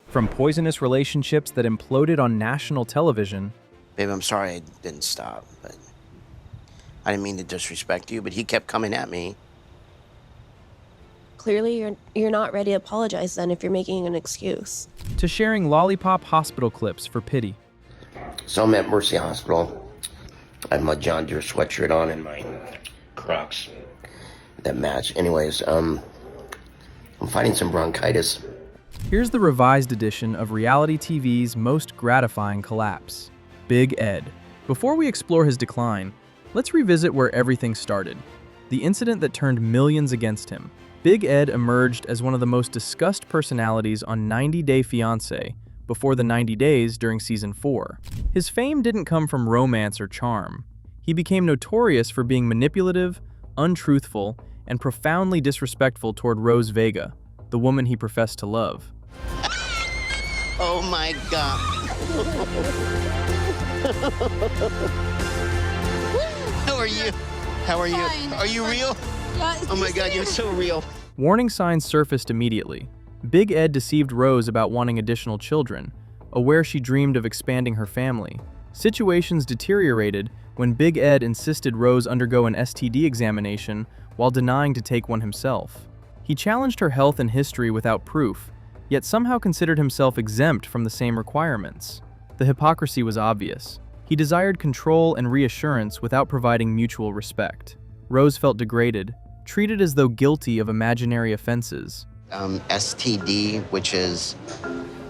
From poisonous relationships that imploded on national television. Babe, I'm sorry I didn't stop, but I didn't mean to disrespect you, but he kept coming at me. Clearly, you're not ready to apologize then if you're making an excuse. To sharing lollipop hospital clips for pity. So I'm at Mercy Hospital. I have my John Deere sweatshirt on and my Crocs that match. Anyways, I'm fighting some bronchitis. Here's the revised edition of reality TV's most gratifying collapse, Big Ed. Before we explore his decline, let's revisit where everything started. The incident that turned millions against him. Big Ed emerged as one of the most discussed personalities on 90 Day Fiancé before the 90 days during season 4. His fame didn't come from romance or charm. He became notorious for being manipulative, untruthful, and profoundly disrespectful toward Rose Vega, the woman he professed to love. Oh my God. How are you? How are you? Fine. Are you real? Yeah, Oh my God, you're so real. Warning signs surfaced immediately. Big Ed deceived Rose about wanting additional children, aware she dreamed of expanding her family. Situations deteriorated when Big Ed insisted Rose undergo an STD examination while denying to take one himself. He challenged her health and history without proof, yet somehow considered himself exempt from the same requirements. The hypocrisy was obvious. He desired control and reassurance without providing mutual respect. Rose felt degraded, treated as though guilty of imaginary offenses. STD, which is,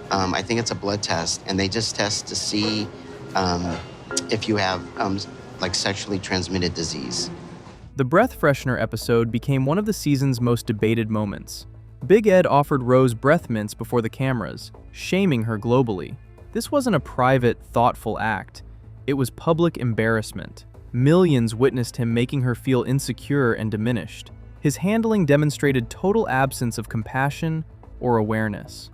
I think it's a blood test, and they just test to see if you have like sexually transmitted disease. The breath freshener episode became one of the season's most debated moments. Big Ed offered Rose breath mints before the cameras, shaming her globally. This wasn't a private, thoughtful act. It was public embarrassment. Millions witnessed him making her feel insecure and diminished. His handling demonstrated total absence of compassion or awareness.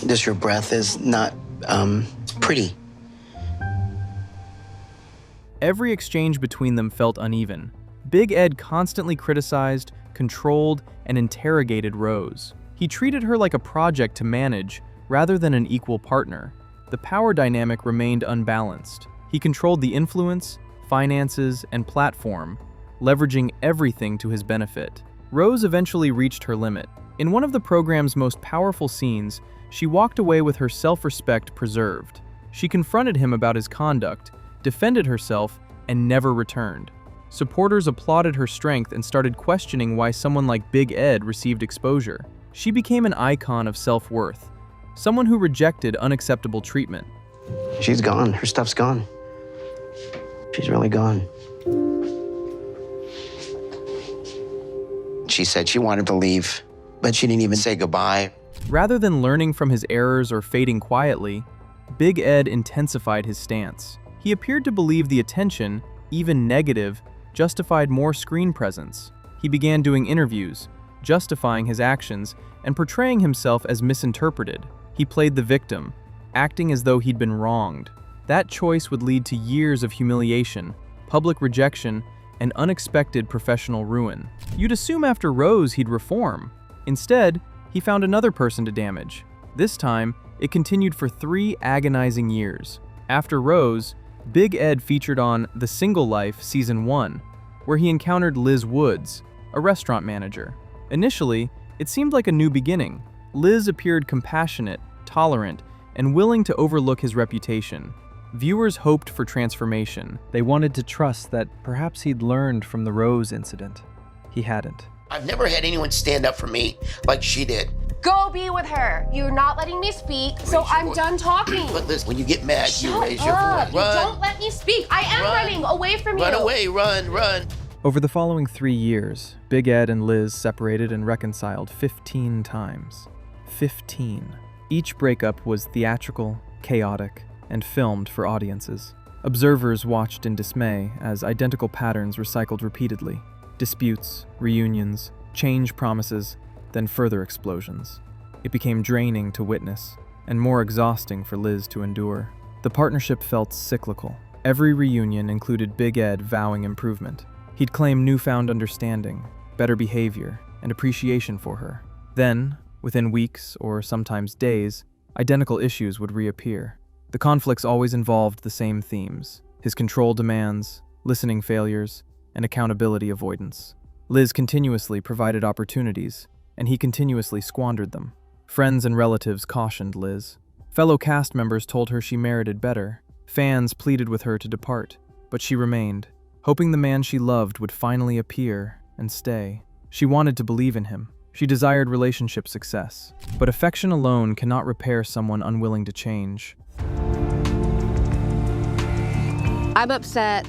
Your breath is not pretty. Every exchange between them felt uneven. Big Ed constantly criticized, controlled, and interrogated Rose. He treated her like a project to manage rather than an equal partner. The power dynamic remained unbalanced. He controlled the influence, finances, and platform, leveraging everything to his benefit. Rose eventually reached her limit. In one of the program's most powerful scenes, she walked away with her self-respect preserved. She confronted him about his conduct, defended herself, and never returned. Supporters applauded her strength and started questioning why someone like Big Ed received exposure. She became an icon of self-worth, someone who rejected unacceptable treatment. She's gone. Her stuff's gone. She's really gone. She said she wanted to leave, but she didn't even say goodbye. Rather than learning from his errors or fading quietly, Big Ed intensified his stance. He appeared to believe the attention, even negative, justified more screen presence. He began doing interviews, justifying his actions, and portraying himself as misinterpreted. He played the victim, acting as though he'd been wronged. That choice would lead to years of humiliation, public rejection, and unexpected professional ruin. You'd assume after Rose he'd reform. Instead, he found another person to damage. This time, it continued for 3 agonizing years. After Rose, Big Ed featured on The Single Life Season 1, where he encountered Liz Woods, a restaurant manager. Initially, it seemed like a new beginning. Liz appeared compassionate, tolerant, and willing to overlook his reputation. Viewers hoped for transformation. They wanted to trust that perhaps he'd learned from the Rose incident. He hadn't. I've never had anyone stand up for me like she did. Go be with her. You're not letting me speak, so Raise your I'm voice. done talking. But listen, when you get mad, you Shut raise your up. voice. You Run. don't let me speak. I am Run. running away from you. Run away, run. Over the following 3 years, Big Ed and Liz separated and reconciled 15 times. 15. Each breakup was theatrical, chaotic, and filmed for audiences. Observers watched in dismay as identical patterns recycled repeatedly. Disputes, reunions, change promises, then further explosions. It became draining to witness, and more exhausting for Liz to endure. The partnership felt cyclical. Every reunion included Big Ed vowing improvement. He'd claim newfound understanding, better behavior, and appreciation for her. Then, Within weeks, or sometimes days, identical issues would reappear. The conflicts always involved the same themes: his control demands, listening failures, and accountability avoidance. Liz continuously provided opportunities, and he continuously squandered them. Friends and relatives cautioned Liz. Fellow cast members told her she merited better. Fans pleaded with her to depart, but she remained, hoping the man she loved would finally appear and stay. She wanted to believe in him. She desired relationship success, but affection alone cannot repair someone unwilling to change. I'm upset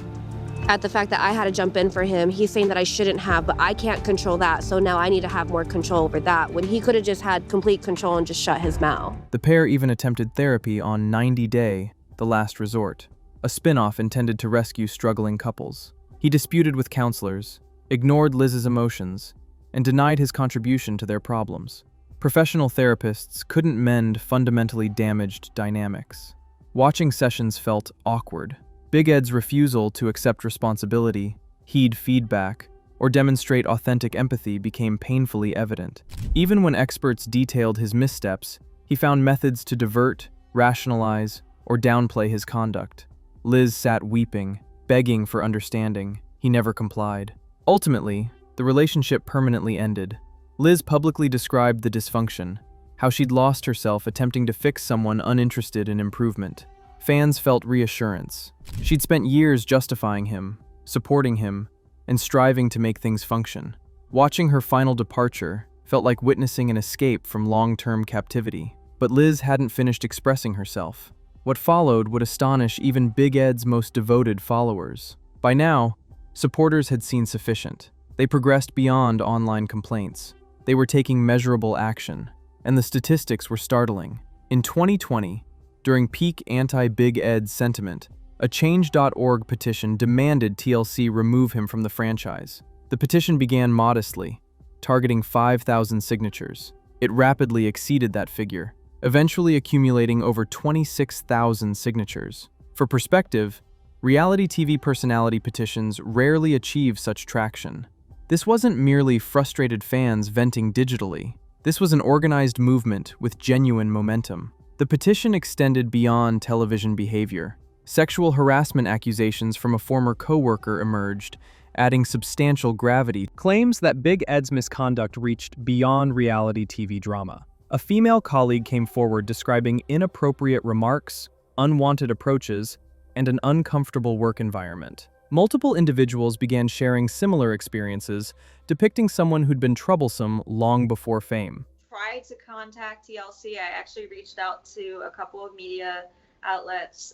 at the fact that I had to jump in for him. He's saying that I shouldn't have, but I can't control that, so now I need to have more control over that, when he could have just had complete control and just shut his mouth. The pair even attempted therapy on 90 Day, The Last Resort, a spin-off intended to rescue struggling couples. He disputed with counselors, ignored Liz's emotions, and denied his contribution to their problems. Professional therapists couldn't mend fundamentally damaged dynamics. Watching sessions felt awkward. Big Ed's refusal to accept responsibility, heed feedback, or demonstrate authentic empathy became painfully evident. Even when experts detailed his missteps, he found methods to divert, rationalize, or downplay his conduct. Liz sat weeping, begging for understanding. He never complied. Ultimately, the relationship permanently ended. Liz publicly described the dysfunction, how she'd lost herself attempting to fix someone uninterested in improvement. Fans felt reassurance. She'd spent years justifying him, supporting him, and striving to make things function. Watching her final departure felt like witnessing an escape from long-term captivity. But Liz hadn't finished expressing herself. What followed would astonish even Big Ed's most devoted followers. By now, supporters had seen sufficient. They progressed beyond online complaints. They were taking measurable action, and the statistics were startling. In 2020, during peak anti-Big Ed sentiment, a Change.org petition demanded TLC remove him from the franchise. The petition began modestly, targeting 5,000 signatures. It rapidly exceeded that figure, eventually accumulating over 26,000 signatures. For perspective, reality TV personality petitions rarely achieve such traction. This wasn't merely frustrated fans venting digitally. This was an organized movement with genuine momentum. The petition extended beyond television behavior. Sexual harassment accusations from a former coworker emerged, adding substantial gravity. Claims that Big Ed's misconduct reached beyond reality TV drama. A female colleague came forward describing inappropriate remarks, unwanted approaches, and an uncomfortable work environment. Multiple individuals began sharing similar experiences, depicting someone who'd been troublesome long before fame. Tried to contact TLC. I actually reached out to a couple of media outlets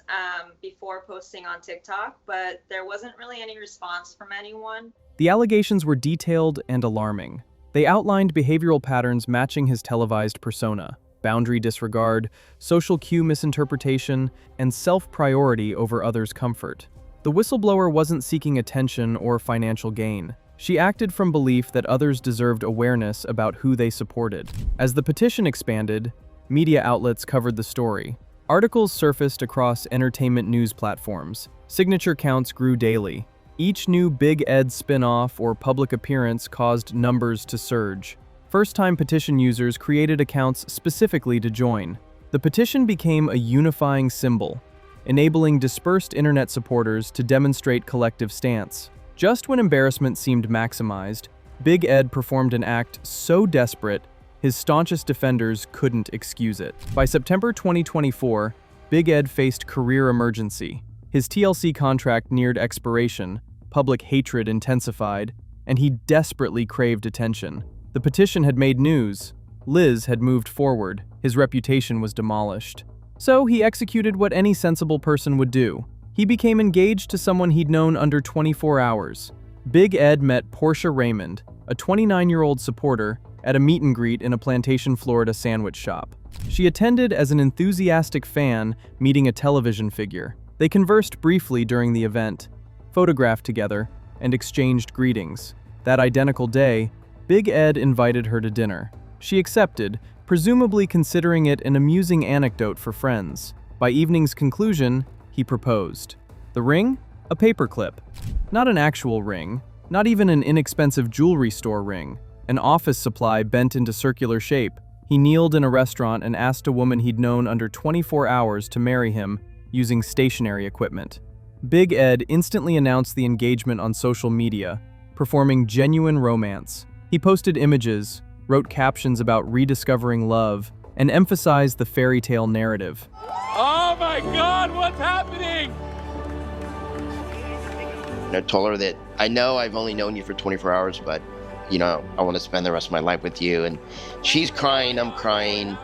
before posting on TikTok, but there wasn't really any response from anyone. The allegations were detailed and alarming. They outlined behavioral patterns matching his televised persona: boundary disregard, social cue misinterpretation, and self-priority over others' comfort. The whistleblower wasn't seeking attention or financial gain. She acted from belief that others deserved awareness about who they supported. As the petition expanded, media outlets covered the story. Articles surfaced across entertainment news platforms. Signature counts grew daily. Each new Big Ed spin-off or public appearance caused numbers to surge. First-time petition users created accounts specifically to join. The petition became a unifying symbol, enabling dispersed internet supporters to demonstrate collective stance. Just when embarrassment seemed maximized, Big Ed performed an act so desperate, his staunchest defenders couldn't excuse it. By September 2024, Big Ed faced career emergency. His TLC contract neared expiration, public hatred intensified, and he desperately craved attention. The petition had made news. Liz had moved forward. His reputation was demolished. So he executed what any sensible person would do. He became engaged to someone he'd known under 24 hours. Big Ed met Portia Raymond, a 29-year-old supporter, at a meet and greet in a Plantation, Florida sandwich shop. She attended as an enthusiastic fan meeting a television figure. They conversed briefly during the event, photographed together, and exchanged greetings. That identical day, Big Ed invited her to dinner. She accepted, presumably considering it an amusing anecdote for friends. By evening's conclusion, he proposed. The ring? A paperclip. Not an actual ring, not even an inexpensive jewelry store ring. An office supply bent into circular shape. He kneeled in a restaurant and asked a woman he'd known under 24 hours to marry him using stationary equipment. Big Ed instantly announced the engagement on social media, performing genuine romance. He posted images, wrote captions about rediscovering love, and emphasized the fairy tale narrative. Oh my God, what's happening? I told her that I know I've only known you for 24 hours, but, I want to spend the rest of my life with you. And she's crying, I'm crying.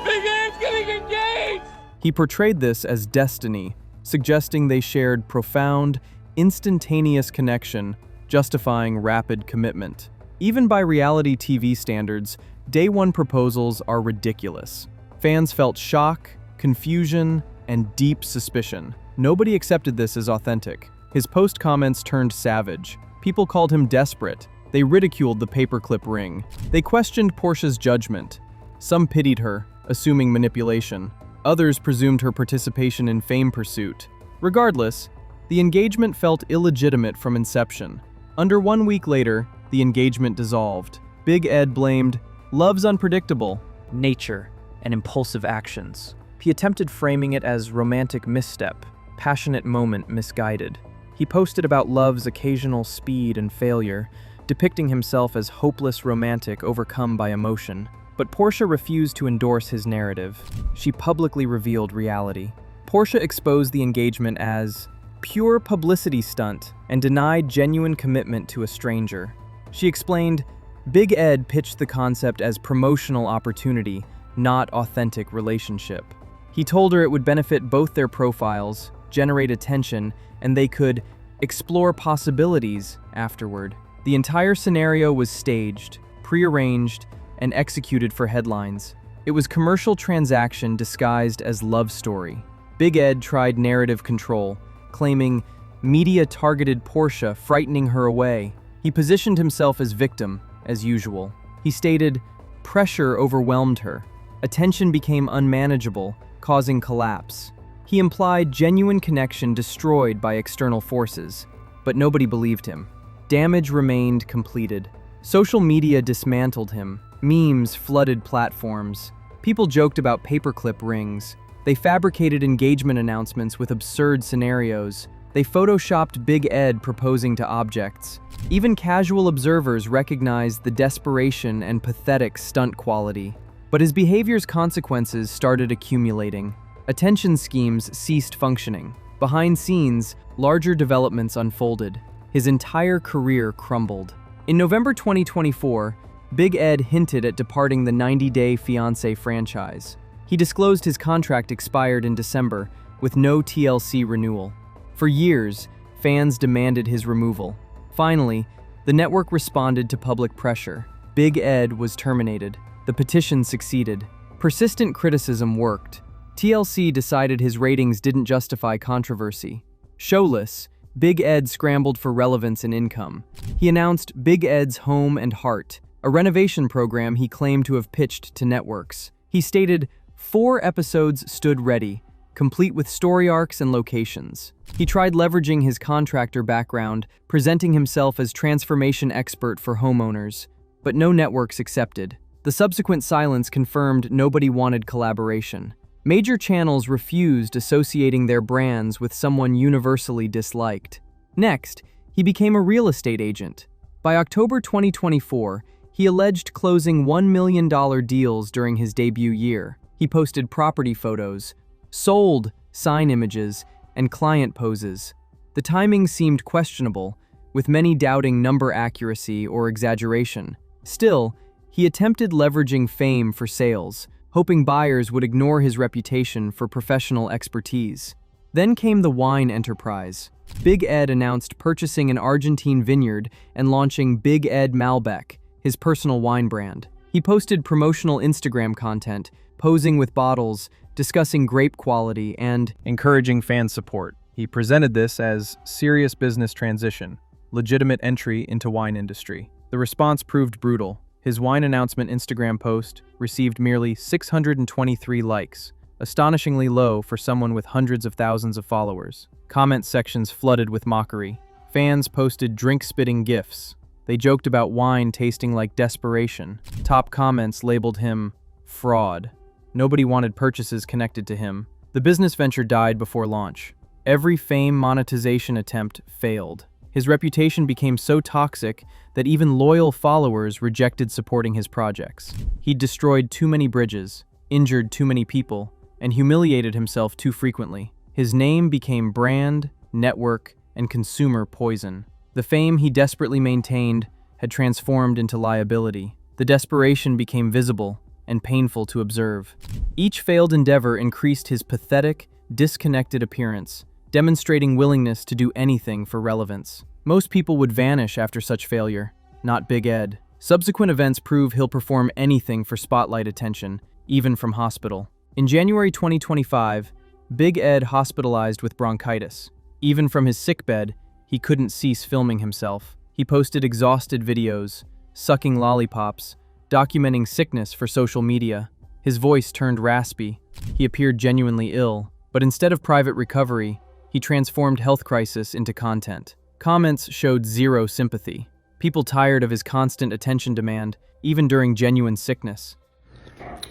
Big Ed's getting engaged! He portrayed this as destiny, suggesting they shared profound, instantaneous connection, justifying rapid commitment. Even by reality TV standards, day one proposals are ridiculous. Fans felt shock, confusion, and deep suspicion. Nobody accepted this as authentic. His post comments turned savage. People called him desperate. They ridiculed the paperclip ring. They questioned Portia's judgment. Some pitied her, assuming manipulation. Others presumed her participation in fame pursuit. Regardless, the engagement felt illegitimate from inception. Under 1 week later, the engagement dissolved. Big Ed blamed love's unpredictable nature and impulsive actions. He attempted framing it as romantic misstep, passionate moment misguided. He posted about love's occasional speed and failure, depicting himself as hopeless romantic overcome by emotion. But Portia refused to endorse his narrative. She publicly revealed reality. Portia exposed the engagement as pure publicity stunt and denied genuine commitment to a stranger. She explained, Big Ed pitched the concept as promotional opportunity, not authentic relationship. He told her it would benefit both their profiles, generate attention, and they could explore possibilities afterward. The entire scenario was staged, prearranged, and executed for headlines. It was commercial transaction disguised as love story. Big Ed tried narrative control, claiming media targeted Portia, frightening her away. He positioned himself as victim, as usual. He stated, pressure overwhelmed her. Attention became unmanageable, causing collapse. He implied genuine connection destroyed by external forces, but nobody believed him. Damage remained completed. Social media dismantled him. Memes flooded platforms. People joked about paperclip rings. They fabricated engagement announcements with absurd scenarios. They photoshopped Big Ed proposing to objects. Even casual observers recognized the desperation and pathetic stunt quality. But his behavior's consequences started accumulating. Attention schemes ceased functioning. Behind scenes, larger developments unfolded. His entire career crumbled. In November 2024, Big Ed hinted at departing the 90-Day Fiancé franchise. He disclosed his contract expired in December, with no TLC renewal. For years, fans demanded his removal. Finally, the network responded to public pressure. Big Ed was terminated. The petition succeeded. Persistent criticism worked. TLC decided his ratings didn't justify controversy. Showless, Big Ed scrambled for relevance and income. He announced Big Ed's Home and Heart, a renovation program he claimed to have pitched to networks. He stated, 4 episodes stood ready, complete with story arcs and locations. He tried leveraging his contractor background, presenting himself as transformation expert for homeowners, but no networks accepted. The subsequent silence confirmed nobody wanted collaboration. Major channels refused associating their brands with someone universally disliked. Next, he became a real estate agent. By October 2024, he alleged closing $1 million deals during his debut year. He posted property photos, sold sign images, and client poses. The timing seemed questionable, with many doubting number accuracy or exaggeration. Still, he attempted leveraging fame for sales, hoping buyers would ignore his reputation for professional expertise. Then came the wine enterprise. Big Ed announced purchasing an Argentine vineyard and launching Big Ed Malbec, his personal wine brand. He posted promotional Instagram content, posing with bottles, discussing grape quality, and encouraging fan support. He presented this as serious business transition, legitimate entry into wine industry. The response proved brutal. His wine announcement Instagram post received merely 623 likes, astonishingly low for someone with hundreds of thousands of followers. Comment sections flooded with mockery. Fans posted drink-spitting gifs. They joked about wine tasting like desperation. Top comments labeled him fraud. Nobody wanted purchases connected to him. The business venture died before launch. Every fame monetization attempt failed. His reputation became so toxic that even loyal followers rejected supporting his projects. He destroyed too many bridges, injured too many people, and humiliated himself too frequently. His name became brand, network, and consumer poison. The fame he desperately maintained had transformed into liability. The desperation became visible and painful to observe. Each failed endeavor increased his pathetic, disconnected appearance, demonstrating willingness to do anything for relevance. Most people would vanish after such failure, not Big Ed. Subsequent events prove he'll perform anything for spotlight attention, even from hospital. In January 2025, Big Ed hospitalized with bronchitis. Even from his sickbed, he couldn't cease filming himself. He posted exhausted videos, sucking lollipops, documenting sickness for social media. His voice turned raspy. He appeared genuinely ill, but instead of private recovery, he transformed health crisis into content. Comments showed zero sympathy. People tired of his constant attention demand, even during genuine sickness.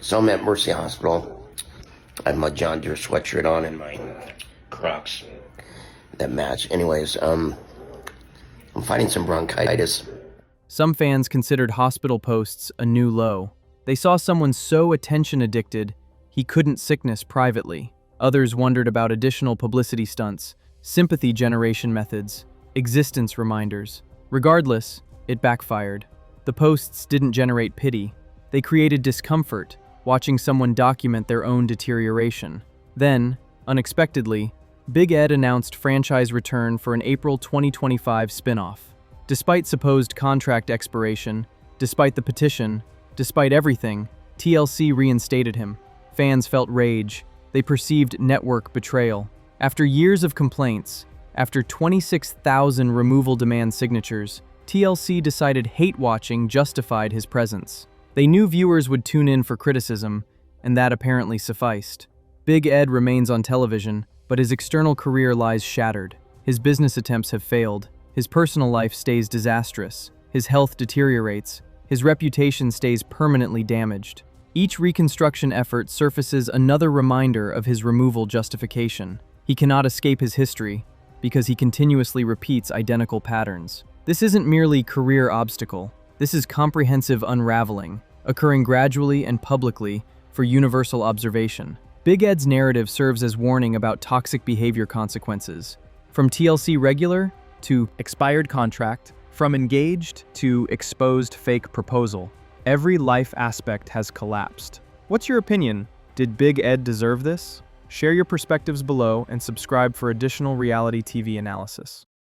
So I'm at Mercy Hospital. I have my John Deere sweatshirt on and my Crocs that match. Anyways, I'm fighting some bronchitis. Some fans considered hospital posts a new low. They saw someone so attention-addicted, he couldn't sickness privately. Others wondered about additional publicity stunts, sympathy generation methods, existence reminders. Regardless, it backfired. The posts didn't generate pity. They created discomfort, watching someone document their own deterioration. Then, unexpectedly, Big Ed announced franchise return for an April 2025 spin-off. Despite supposed contract expiration, despite the petition, despite everything, TLC reinstated him. Fans felt rage. They perceived network betrayal. After years of complaints, after 26,000 removal demand signatures, TLC decided hate-watching justified his presence. They knew viewers would tune in for criticism, and that apparently sufficed. Big Ed remains on television, but his external career lies shattered. His business attempts have failed. His personal life stays disastrous. His health deteriorates. His reputation stays permanently damaged. Each reconstruction effort surfaces another reminder of his removal justification. He cannot escape his history because he continuously repeats identical patterns. This isn't merely career obstacle. This is comprehensive unraveling, occurring gradually and publicly for universal observation. Big Ed's narrative serves as warning about toxic behavior consequences. From TLC regular to expired contract, from engaged to exposed fake proposal, every life aspect has collapsed. What's your opinion? Did Big Ed deserve this? Share your perspectives below and subscribe for additional reality TV analysis.